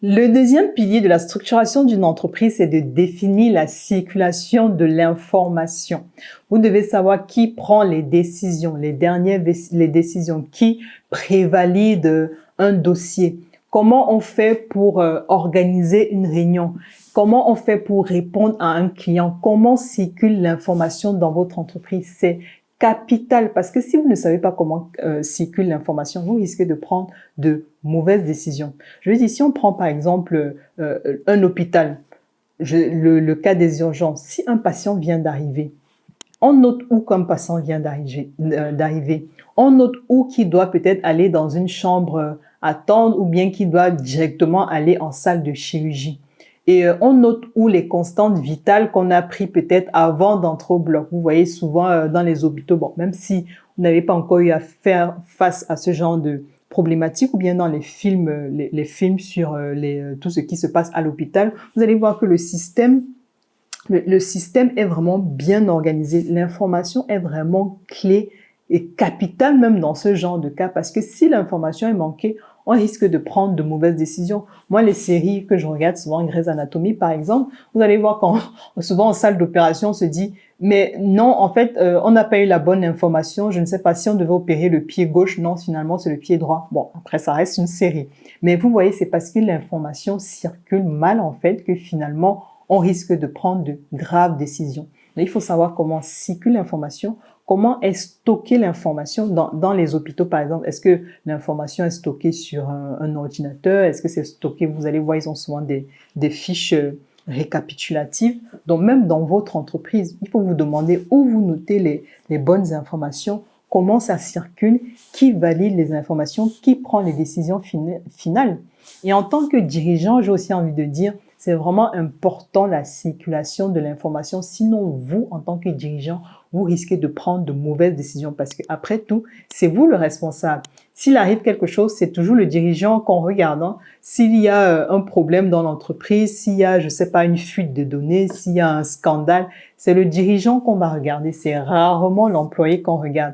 Le deuxième pilier de la structuration d'une entreprise, c'est de définir la circulation de l'information. Vous devez savoir qui prend les décisions, les décisions, qui prévalide un dossier. Comment on fait pour organiser une réunion? Comment on fait pour répondre à un client? Comment circule l'information dans votre entreprise? C'est capital parce que si vous ne savez pas comment circule l'information, vous risquez de prendre de mauvaises décisions. Je veux dire, si on prend par exemple un hôpital, le cas des urgences, si un patient vient d'arriver, on note où qu'un patient vient d'arriver, on note où qu'il doit peut-être aller dans une chambre attendre ou bien qu'il doit directement aller en salle de chirurgie. Et on note où les constantes vitales qu'on a pris peut-être avant d'entrer au bloc. Vous voyez souvent dans les hôpitaux, bon, même si vous n'avez pas encore eu à faire face à ce genre de problématique ou bien dans les films sur tout ce qui se passe à l'hôpital, vous allez voir que le système est vraiment bien organisé. L'information est vraiment clé et capitale même dans ce genre de cas parce que si l'information est manquée, on risque de prendre de mauvaises décisions. Moi, les séries que je regarde souvent, Grey's Anatomy par exemple, vous allez voir quand souvent en salle d'opération, on se dit mais non, en fait, on n'a pas eu la bonne information. Je ne sais pas si on devait opérer le pied gauche. Non, finalement, c'est le pied droit. Bon, après, ça reste une série. Mais vous voyez, c'est parce que l'information circule mal, en fait, que finalement, on risque de prendre de graves décisions. Donc, il faut savoir comment circule l'information, comment est stockée l'information dans les hôpitaux, par exemple. Est-ce que l'information est stockée sur un ordinateur? Est-ce que c'est stocké? Vous allez voir, ils ont souvent des fiches récapitulatives. Donc, même dans votre entreprise, il faut vous demander où vous notez les bonnes informations, comment ça circule, qui valide les informations, qui prend les décisions finales. Et en tant que dirigeant, j'ai aussi envie de dire, c'est vraiment important la circulation de l'information. Sinon, vous, en tant que dirigeant, vous risquez de prendre de mauvaises décisions parce que après tout, c'est vous le responsable. S'il arrive quelque chose, c'est toujours le dirigeant qu'on regarde. Hein. S'il y a un problème dans l'entreprise, s'il y a, je sais pas, une fuite de données, s'il y a un scandale, c'est le dirigeant qu'on va regarder. C'est rarement l'employé qu'on regarde.